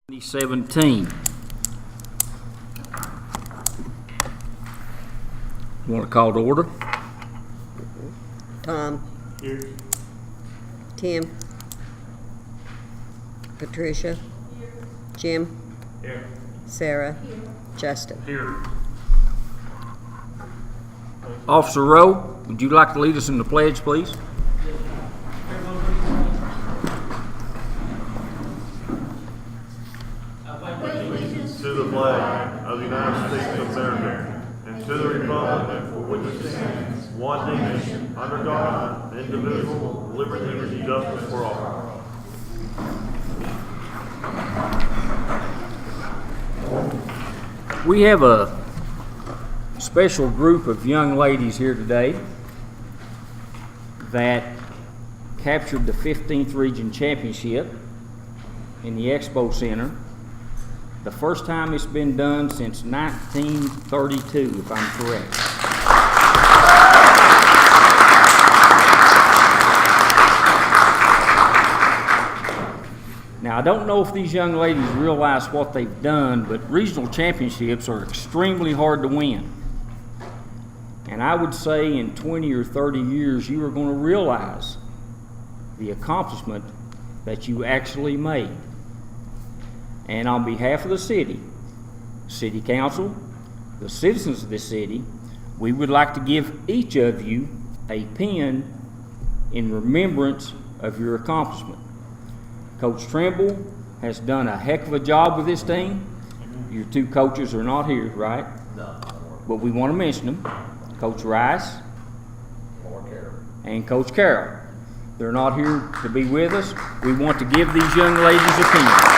2017. You want to call to order? Tom. Here. Tim. Patricia. Jim. Here. Sarah. Justin. Here. Officer Rowe, would you like to lead us in the pledge, please? To the flag of the United States of America and to the republic for which it stands, one nation, under God, indivisible, with liberty and justice for all. We have a special group of young ladies here today that captured the 15th Region Championship in the Expo Center. The first time it's been done since 1932, if I'm correct. Now, I don't know if these young ladies realize what they've done, but regional championships are extremely hard to win. And I would say in 20 or 30 years, you are going to realize the accomplishment that you actually made. And on behalf of the city council, the citizens of this city, we would like to give each of you a pen in remembrance of your accomplishment. Coach Trimble has done a heck of a job with this team. Your two coaches are not here, right? No. But we want to mention them. Coach Rice and Coach Carroll. They're not here to be with us. We want to give these young ladies a pen.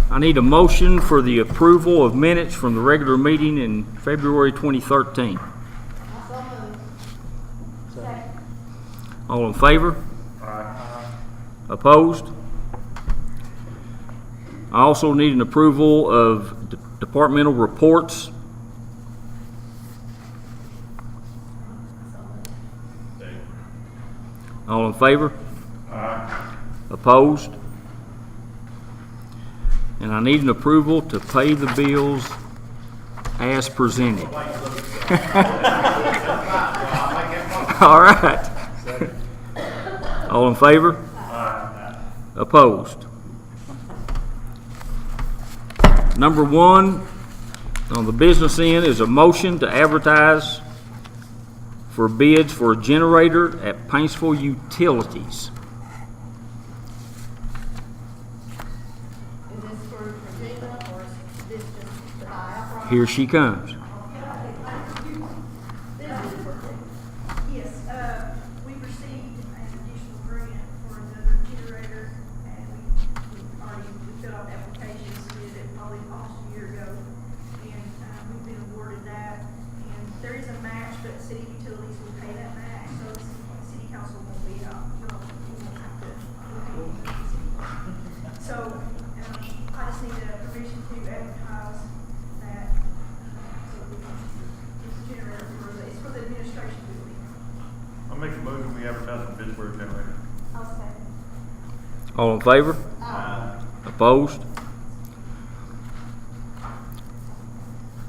I need a motion for the approval of minutes from the regular meeting in February 2013. All in favor? Aye. Opposed? I also need an approval of departmental reports. All in favor? Aye. Opposed? And I need an approval to pay the bills as presented. All right. All in favor? Aye. Opposed? Number one on the business end is a motion to advertise for bids for a generator at Paintsville Utilities. Here she comes. Yes, we received an additional grant for another generator, and we filled out applications, did it probably almost a year ago, and we've been awarded that. And there is a match, but city utilities will pay that match, so the city council won't be we won't have to. So I just need a permission to advertise that. It's for the administration building. I'll make a motion we advertise for Pittsburgh generator. I'll second. All in favor? Aye. Opposed?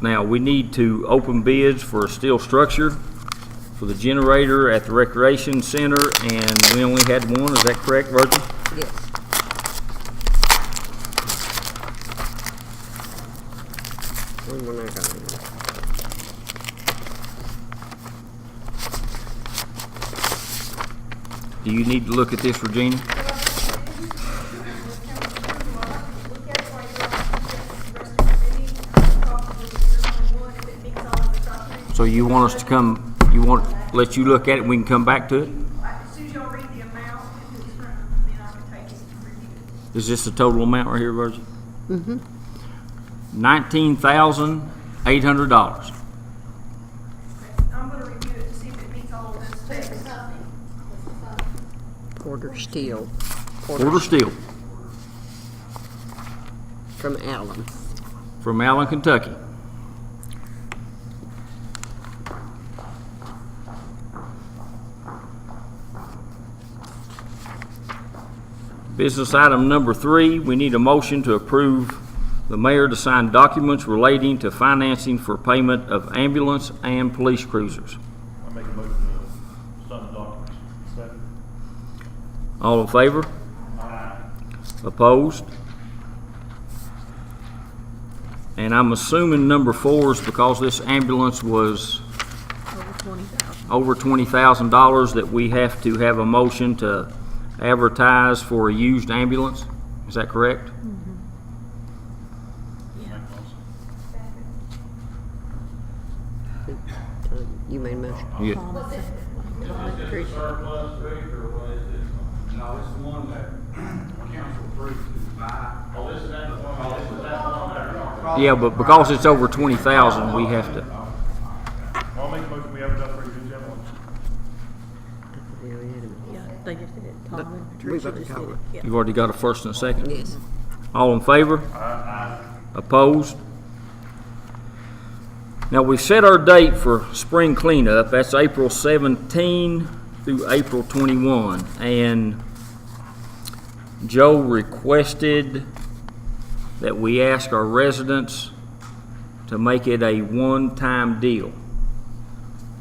Now, we need to open bids for a steel structure for the generator at the recreation center, and we only had one. Is that correct, Virgil? Yes. One more I got in there. Do you need to look at this, Regina? So you want us to come, let you look at it and we can come back to it? As soon as y'all read the amount, if it's from, then I can take it and review it. Is this the total amount right here, Virgil? Mm-hmm. $19,800. I'm gonna review it to see if it meets all of the specs. Porter Steel. Porter Steel From Allen. from Allen, Kentucky. Business item number 3, we need a motion to approve the mayor to sign documents relating to financing for payment of ambulance and police cruisers. I make a motion to sign the documents. Second. All in favor? Opposed? And I'm assuming number 4 is because this ambulance was over $20,000 that we have to have a motion to advertise for a used ambulance. Is that correct? You made a motion. Yeah. Surplus vehicle, or what is this? No, it's the one that council approved to buy. Oh, this is that one? Oh, this is that one? Yeah, but because it's over 20,000, we have to. I'll make a motion, we advertise for a used ambulance. Yeah, they just did it. Tom and We've Patricia already just did covered it. Yeah. You've already got a first and a second. Yes. All in favor? Opposed? Now, we've set our date for spring cleanup. That's April 17 through April 21. And Joe requested that we ask our residents to make it a one-time deal.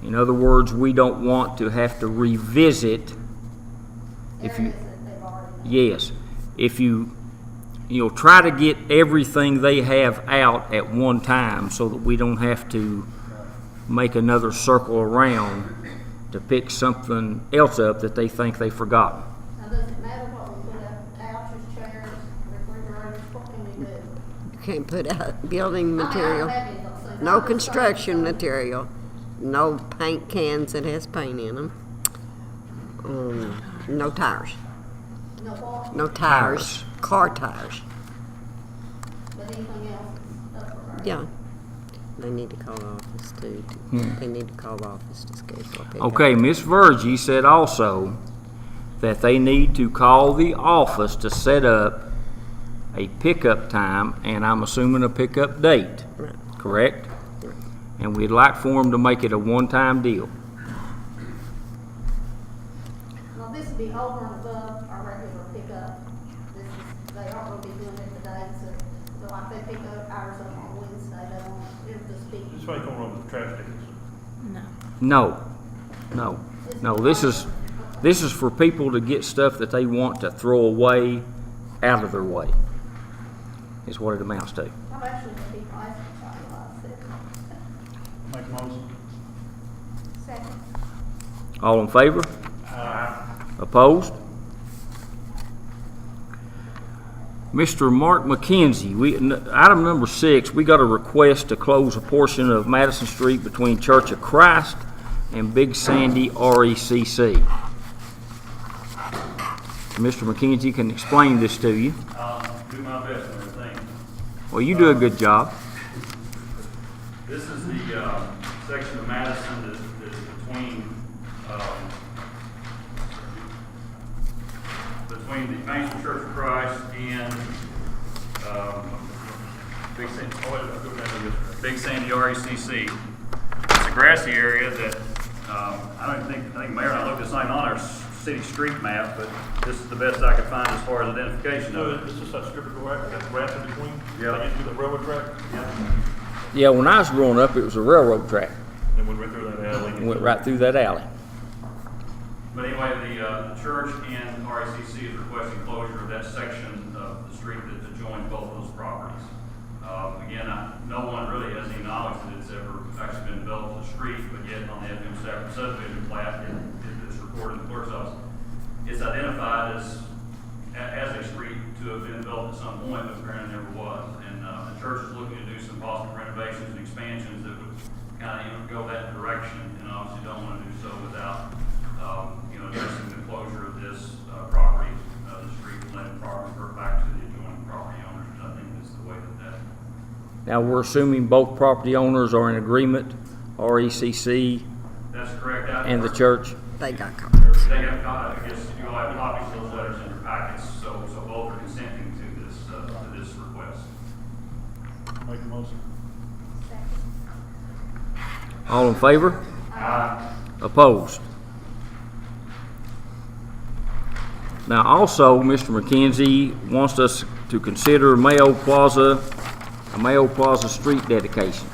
In other words, we don't want to have to revisit if you, yes, if you'll try to get everything they have out at one time so that we don't have to make another circle around to pick something else up that they think they've forgotten. Now, does it matter what we put up, couches, chairs, refrigerators, what can we do? You can't put out building material. I don't have any of those things. No I just construction say- material. No paint cans that has paint in them. No tires. No what, No tires. Car tires. but anything else is up for grabs. Yeah. They need to call the office too. They need to call the office to schedule a pickup. Okay, Miss Virgie said also that they need to call the office to set up a pickup time, and I'm assuming a pickup date, Right. correct? And we'd like for them to make it a one-time deal. Now, this would be over and above our regular pickup. This is, they aren't gonna be doing it today, so like they pick up ours up on Wednesday, they won't, it'll just be. This way you gonna run with the trash tickets. No. This is for people to get stuff that they want to throw away out of their way, is what it amounts to. I'm actually gonna be nice and try to Make a motion. Second. All in favor? Opposed? Mr. Mark McKenzie, item number 6, we got a request to close a portion of Madison Street between Church of Christ and Big Sandy RECC. Mr. McKenzie can explain this to you. I'll do my best on everything. Well, you do a good job. This is the section of Madison that is between the Paintsville Church of Christ and Big Sandy RECC. It's a grassy area that I think Mayor and I looked at something on our city street map, but this is the best I could find as far as identification So of it. it's just that strip of grass in between? Yeah. Like into the railroad track? Yeah. Yeah, when I was growing up, it was a railroad track. And we went through that alley. It went right through that alley. But anyway, the church and RACC is requesting closure of that section of the street that adjoins both of those properties. Again, no one really has any knowledge that it's ever actually been built to the street, but yet on the FM Stafford subdivision plat, it's recorded in the clerk's office. It's identified as a street to have been built at some point, but apparently never was. And the church is looking to do some possible renovations and expansions that would kind of go that direction, and obviously don't want to do so without addressing the closure of this property, the street, and letting the property revert back to the adjoining property owners. I think is the way that. Now, we're assuming both property owners are in agreement, RECC That's correct. and the church. They got copies. They have, I guess you all have copies of those letters in your packets, so both are consenting to this request. Make a motion. All in favor? Opposed? Now, also, Mr. McKenzie wants us to consider Mayo Plaza, a Mayo Plaza street dedication.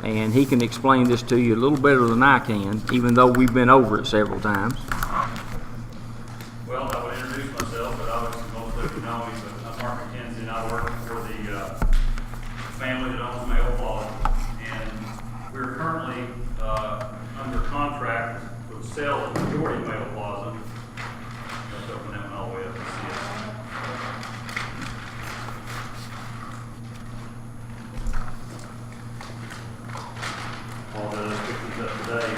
And he can explain this to you a little better than I can, even though we've been over it several times. Well, I would introduce myself, but obviously most of you know me, but I'm Mark McKenzie, and I work for the family that owns Mayo Plaza. And we're currently under contract for the sale of the majority of Mayo Plaza. Let's open that one all the way up and see it. All the pictures up today.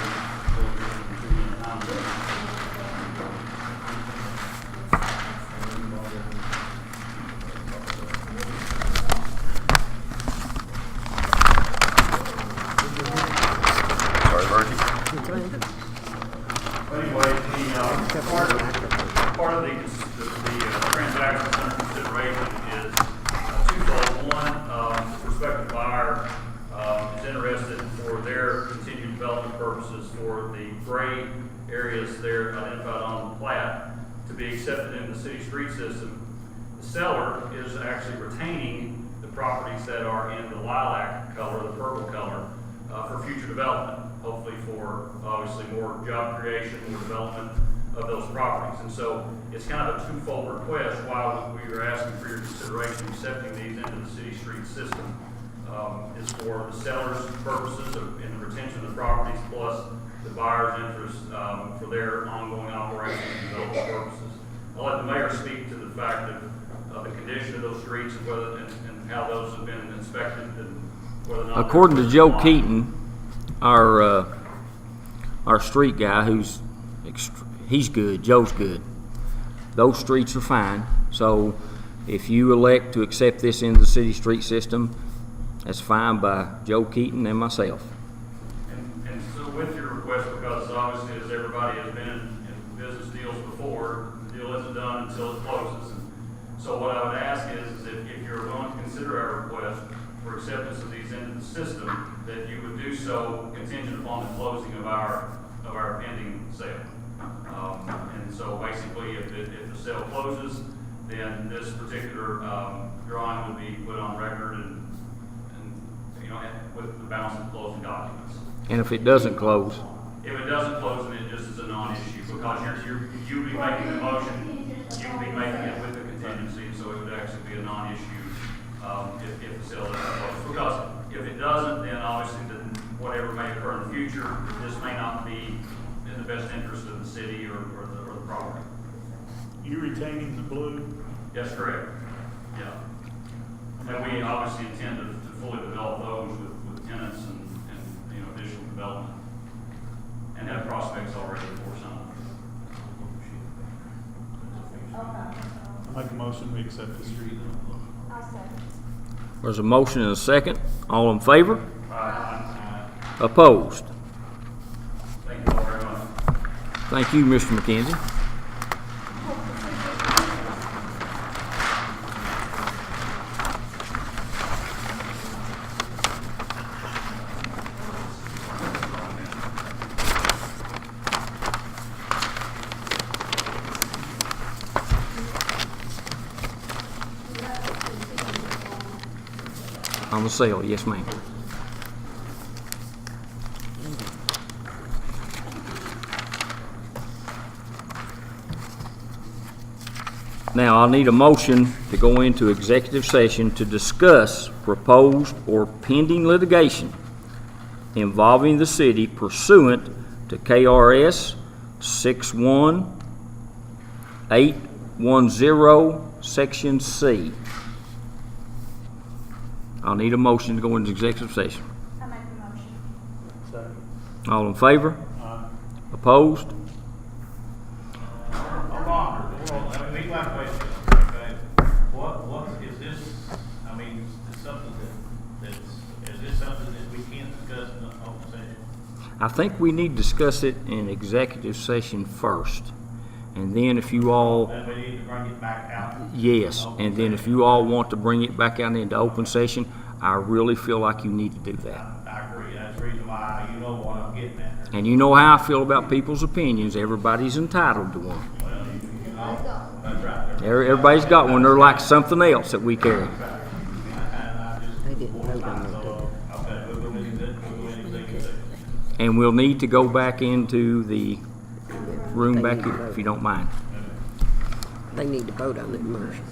Sorry, Virgie. Anyway, part of the transactions under consideration is twofold. One, the prospective buyer is interested for their continued development purposes for the gray areas there identified on the plat to be accepted in the city street system. The seller is actually retaining the properties that are in the lilac color, the purple color, for future development, hopefully for obviously more job creation, more development of those properties. And so it's kind of a twofold request while we are asking for your consideration accepting these into the city street system. Is for the seller's purposes in the retention of the properties plus the buyer's interest for their ongoing operation and development purposes. I'll let the mayor speak to the fact of the condition of those streets and whether and how those have been inspected and whether or not. According to Joe Keaton, our street guy, he's good. Joe's good. Those streets are fine. So if you elect to accept this into the city street system, that's fine by Joe Keaton and myself. And so with your request, because obviously as everybody has been in business deals before, the deal isn't done until it closes. And so what I would ask is if you're willing to consider our request for acceptance of these into the system, that you would do so contingent upon the closing of our pending sale. And so basically if the sale closes, then this particular drawing would be put on record and with the balance of closing documents. And if it doesn't close? If it doesn't close, then it just is a non-issue because you'll be making the motion, you'll be making it with the contingency, so it would actually be a non-issue if the sale doesn't close. Because if it doesn't, then obviously whatever may occur in the future, this may not be in the best interest of the city or the property. You retaining the blue? Yes, correct. Yeah. And we obviously intend to fully develop those with tenants and additional development, and have prospects already for some. I make a motion, we accept the street. I'll second. There's a motion and a second. All in favor? Opposed? Thank you all very much. Thank you, Mr. McKenzie. On the sale, yes, ma'am. Now, I'll need a motion to go into executive session to discuss proposed or pending litigation involving the city pursuant to KRS 61810, Section C. I'll need a motion to go into executive session. I make the motion. All in favor? Opposed? Hold on, be my question, okay? What is this, I mean, is something is this something that we can't discuss in the open session? I think we need to discuss it in executive session first. And then if you all, Then we need to bring it back out. yes, and then if you all want to bring it back out into open session, I really feel like you need to do that. I agree, that's the reason why, you know what I'm getting at. And you know how I feel about people's opinions. Everybody's entitled to one. That's right. Everybody's got one. They're like something else that we carry. They didn't vote on that, did Okay, we'll go into executive session. And we'll need to go back into the room back here, if you don't mind. they? They need to vote on that motion.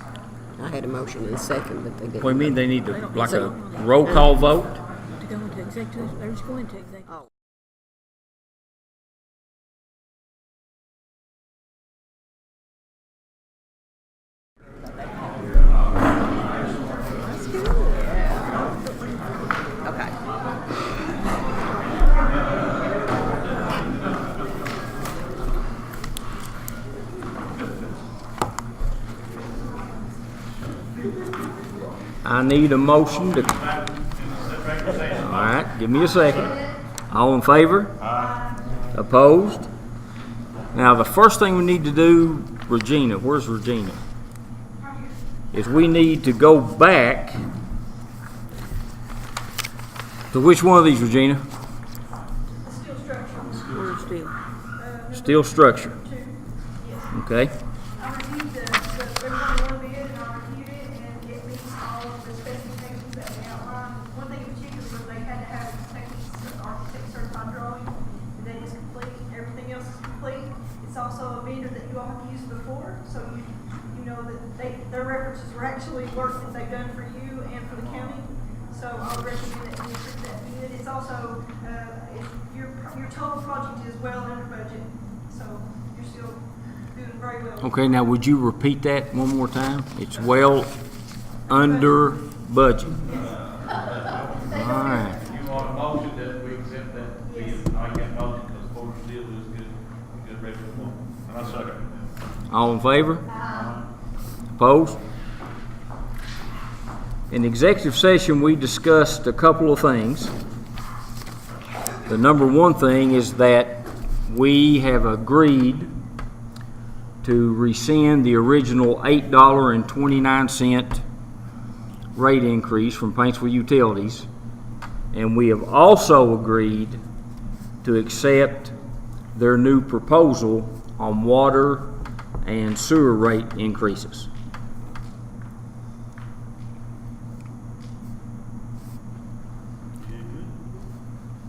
I had a motion and a second, but they didn't. What do you mean they need to, like a roll call vote? To go into executive, they're just going to executive. Oh. Okay. I need a motion to. All right, give me a second. All in favor? Opposed? Now, the first thing we need to do, Regina, where's Regina? Is we need to go back to which one of these, Regina? The steel structure. We're still. Steel structure, Two, yes. okay? I reviewed everyone one bid and I reviewed it and it meets all of the specifications that we outlined. One thing in particular was they had to have architect certified drawing, and that is complete. Everything else is complete. It's also a vendor that you all have used before, so you know that their references were actually work that they've done for you and for the county. So I would recommend that you approve that bid. It's also, your total project is well under budget, so you're still doing very well. Okay, now would you repeat that one more time? It's well under budget. All right. You want a motion that we accept that bid? Yes. I get a motion because Porter Steel is good reputable. And I second. All in favor? Opposed? In executive session, we discussed a couple of things. The number one thing is that we have agreed to rescind the original $8.29 rate increase from Paintsville Utilities. And we have also agreed to accept their new proposal on water and sewer rate increases.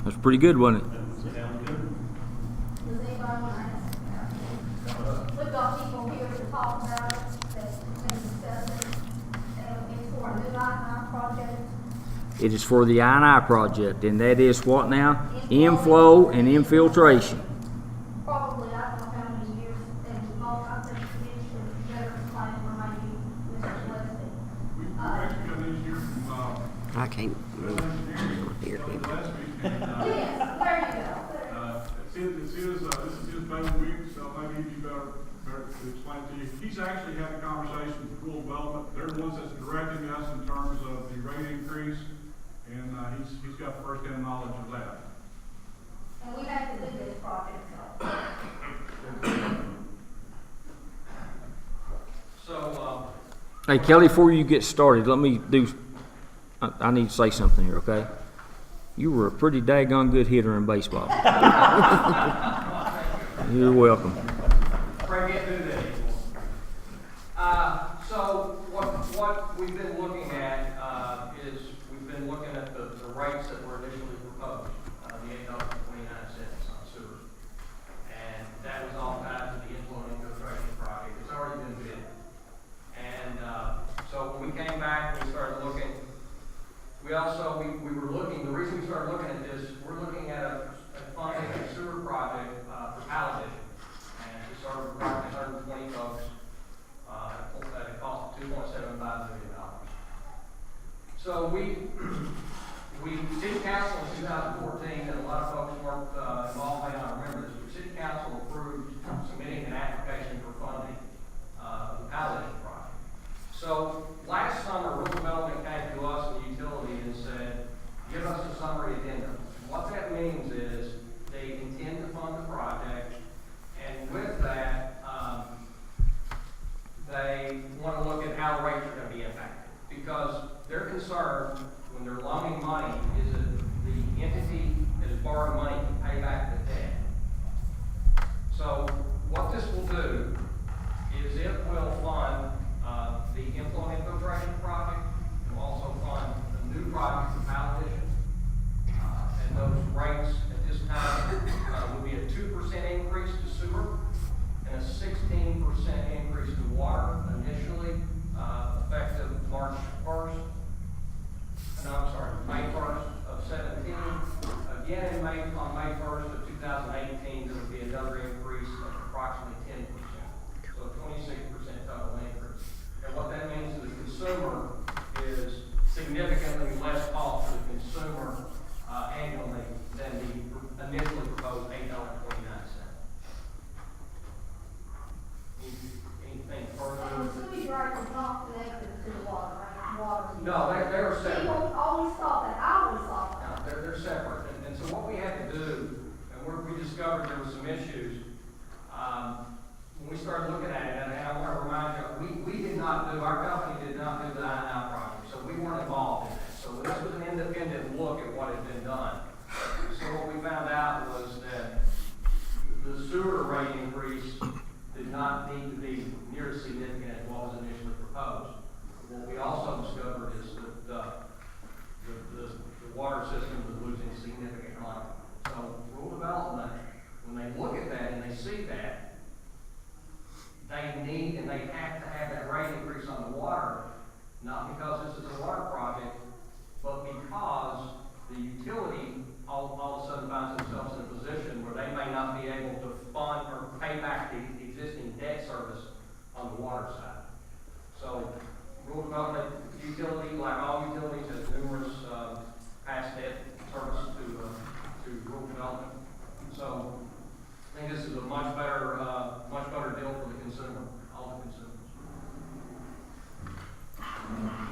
That's pretty good, wasn't it? Does anybody want to ask? We've got people here to talk about it, that can discuss it. It's for a new I project. It is for the I&I project, and that is what now? Inflow and infiltration. Probably, I don't know how many years, and most, I think, it's better explained for maybe Mr. Leslie. I can't hear him. Yes, there you go. This is his main week, so maybe he'd be better to explain to you. He's actually had a conversation with rural development. They're the ones that's directing us in terms of the rate increase, and he's got first-hand knowledge of that. And we have to do this project, so. Hey, Kelly, before you get started, let me do, I need to say something here, okay? You were a pretty daggone good hitter in baseball. You're welcome. Probably can't do that anymore. So what we've been looking at is we've been looking at the rates that were initially proposed, the $8.29 on sewer. And that was all tied to the inflow and infiltration project. It's already been bid. So City Council in 2014, and a lot of folks weren't involved, may not remember this, but City Council approved submitting an application for funding of the Paladin project. So last summer, Rural Development came to us, the utility, and said, give us a summary addendum. What that means is they intend to fund the project, and with that, they want to look at how rates are going to be impacted. Because their concern when they're loaning money is that the entity that is borrowing money can pay back the debt. So what this will do is it will fund the inflow infiltration project. It will also fund a new project for Paladin. And those rates at this time will be a 2% increase to sewer and a 16% increase to water initially, effective March 1st. No, I'm sorry, May 1st of 17. Again, on May 1st of 2018, there will be another increase of approximately 10%. So a 26% total increase. And what that means to the consumer is significantly less cost to the consumer annually than the initially proposed $8.29. Anything further? The sewage right is not connected to the water, right? Water. No, they're separate. People always thought that, I always thought that. No, they're separate. And so what we had to do, and we discovered there were some issues, when we started looking at it, and I want to remind you, we did not do, our company did not do the I&I project, so we weren't involved in that. So this was an independent look at what had been done. So what we found out was that the sewer rate increase did not need to be near as significant as what was initially proposed. What we also discovered is that the water system was losing significant money. So rural development, when they look at that and they see that, they need and they have to have that rate increase on the water, not because this is a water project, but because the utility all of a sudden finds themselves in a position where they may not be able to fund or pay back the existing debt service on the water side. So rural development utility, like all utilities, has numerous past debt service to rural development. So I think this is a much better deal for the consumer, all the consumers.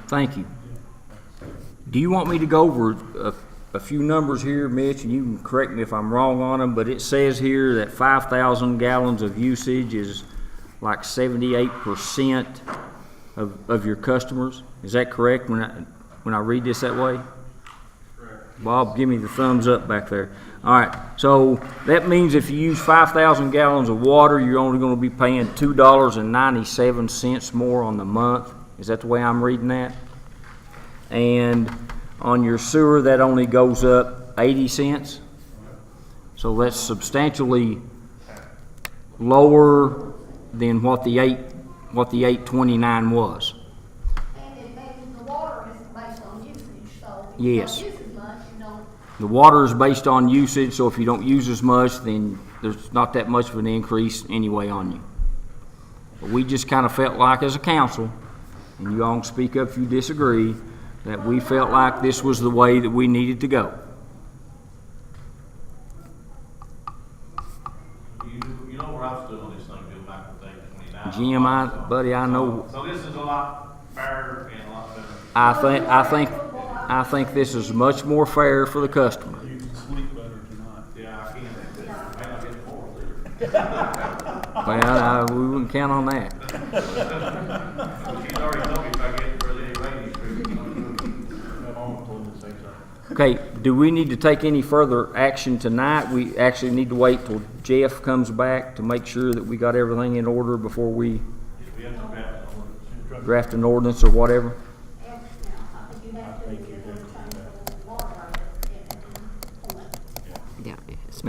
Thank you. Do you want me to go over a few numbers here, Mitch, and you can correct me if I'm wrong on them, but it says here that 5,000 gallons of usage is like 78% of your customers. Is that correct when I read this that way? Correct. Bob, give me the thumbs up back there. All right, so that means if you use 5,000 gallons of water, you're only going to be paying $2.97 more on the month. Is that the way I'm reading that? And on your sewer, that only goes up 80 cents. So that's substantially lower than what the 829 was. And the water is based on usage, so if Yes. you don't use as much, you don't. The water is based on usage, so if you don't use as much, then there's not that much of an increase anyway on you. But we just kind of felt like as a council, and you all can speak up if you disagree, that we felt like this was the way that we needed to go. You know where I stood on this thing, Bill, back with 829. Jim, buddy, I know. So this is a lot fairer and a lot better. I think this is much more fair for the customer. You can sleep better tonight. Yeah, I can. May not get more later. Well, we wouldn't count on that. She's already told me if I get for any rating street. Okay, do we need to take any further action tonight? We actually need to wait till Jeff comes back to make sure that we got everything in order before we We have to draft an ordinance. draft an ordinance or whatever. I think you have to, you're gonna change the water rate. Yeah.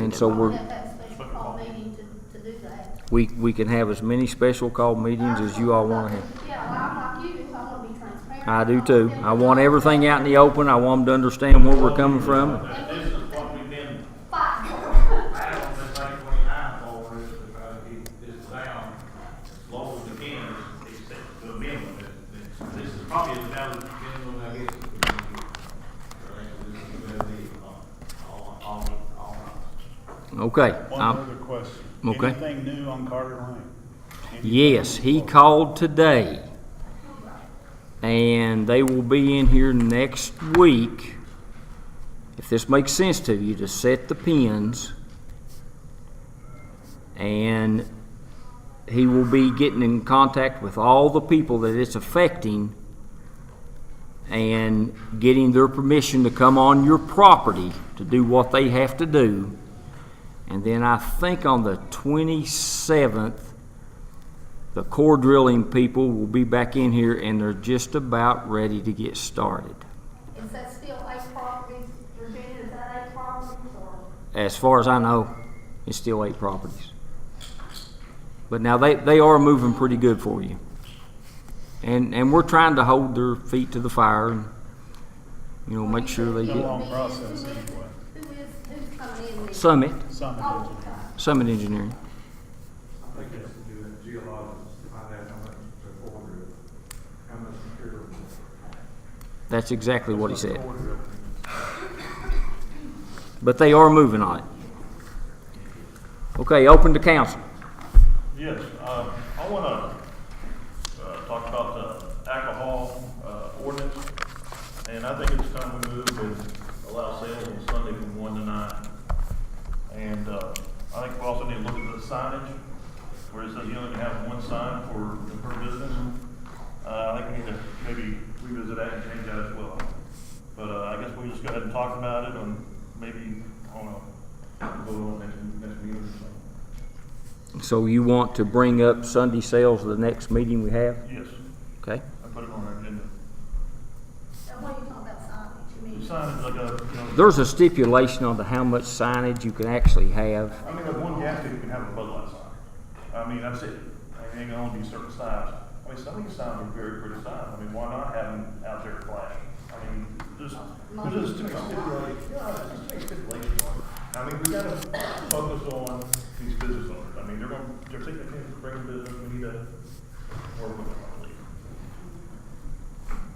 And so we're, That special call meeting to do that. we can have as many special call meetings as you all want to have. Yeah, well, I'm like you, I wanna be transparent. I do too. I want everything out in the open. I want them to understand where we're coming from. This is what we've been Fine. battling since 829 for, is to try to keep this down as low as we can, except to a minimum. This is probably as down as, I guess, Okay. One other question. Okay. Anything new on Carter Lane? Yes, he called today. And they will be in here next week, if this makes sense to you, to set the pins. And he will be getting in contact with all the people that it's affecting and getting their permission to come on your property to do what they have to do. And then I think on the 27th, the core drilling people will be back in here and they're just about ready to get started. Is that still 8 properties, Virginia, is that 8 properties or? As far as I know, it's still 8 properties. But now they are moving pretty good for you. And we're trying to hold their feet to the fire and, you know, make sure they It's a get long process anyway. Who's coming in? Summit Oh, Engineering. I think that's to do that geologists, to find out how much to order, how much material. That's exactly what he said. But they are moving on it. Okay, open to council. Yes, I want to talk about the alcohol ordinance, and I think it's time we move and allow sales on Sunday from 1 to 9. And I think we also need to look at the signage, where it says you only can have one sign per business. I think we need to maybe revisit that and change that as well. But I guess we'll just go ahead and talk about it, and maybe, I don't know, vote on it next meeting or something. So you want to bring up Sunday sales the next meeting we have? Yes, Okay. I put it on our agenda. And what are you talking about signage? You mean? Signage like a, you know. There's a stipulation on to how much signage you can actually have. I mean, like one gas station can have a Bud Light sign. I mean, that's it. I mean, it can only be certain size. I mean, some of these signs are very pretty signs. I mean, why not have them out there flashing? I mean, there's just too many stipulations. Yeah, there's just too many stipulations on it. I mean, we gotta focus on these business owners. I mean, they're taking a chance to bring business. We need to work with them, I believe.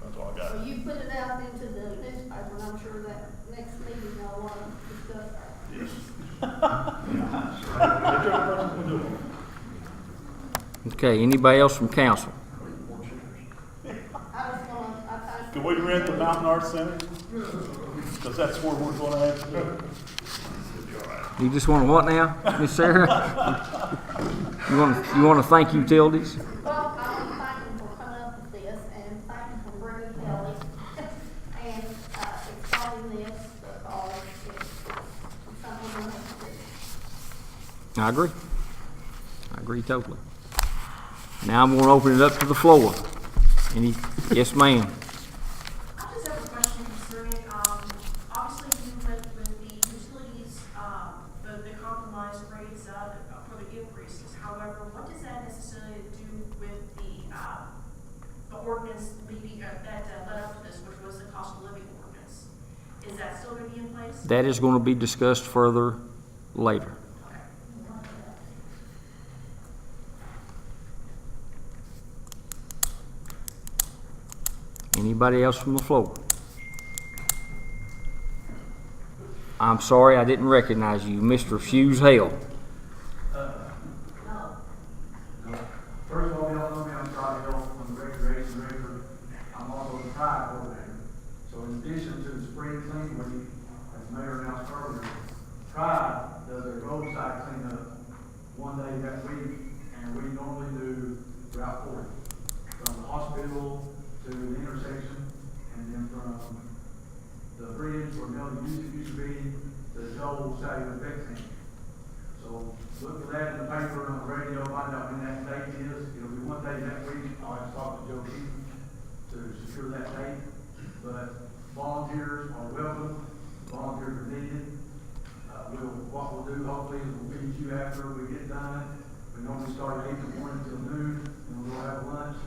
That's all I got. So you put it out into the newspaper, and I'm sure that next meeting they'll want to discuss that. Yes. Whichever person can do it. Okay, anybody else from council? Can we rent the Mountain Arts Center? Because that's where we're going to have to do it. You just want to what now, Miss Sarah? You want to thank utilities? Well, I want to thank them for coming up with this, and thank them for bringing Kelly, and explaining this, because it's something we have to do. I agree. I agree totally. Now I'm going to open it up to the floor. Yes, ma'am. I just have a question concerning, obviously you went with the utilities, the compromise rates, for the increases. However, what does that necessarily do with the ordinance leading, that led up to this, which was the cost of living ordinance? Is that still gonna be in place? That is going to be discussed further later. Okay. Anybody else from the floor? I'm sorry, I didn't recognize you, Mr. Fuse Hale. First of all, y'all know me, I'm Charlie Hill, I'm the recreation director. I'm also the tribe coordinator. So in addition to the spring clean week, as the mayor announced earlier, tribe does their roadside cleanup one day that week, and we normally do Route 40. From the hospital to the intersection, and then from the bridge where Melody used to be, to Joel Samuel Bexton. So look for that in the paper, on the radio, find out when that date is. It'll be one day that week. I'll have to talk to Joe Keaton to secure that date. But volunteers are welcome. Volunteers are needed. What we'll do hopefully is we'll feed you after we get done. We normally start at 8 in the morning till noon, and we'll have lunch.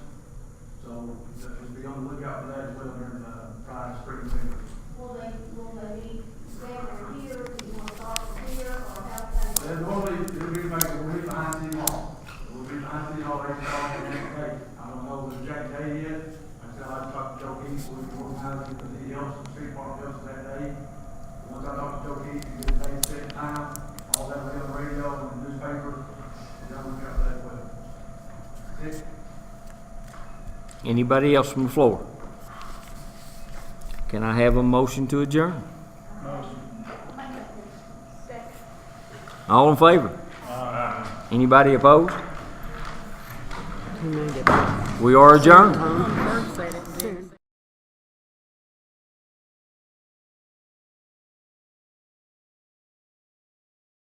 So just be on the lookout for that as well during Friday spring cleanup. Will they be gathered here, do you want to start here, or how can they? Normally, it'll be like, we'll be behind City Hall. We'll be behind City Hall, they call the next day. I don't know the exact day yet. I said I'd talk to Joe Keith, so we can organize it with the else, the street park else that day. Once I talk to Joe Keith and get a date, set time, all that will be on the radio and the newspaper, and they'll look out for that as well. That's it. Anybody else from the floor? Can I have a motion to adjourn? All in favor? Anybody opposed? Who made it? We are adjourned. Tom?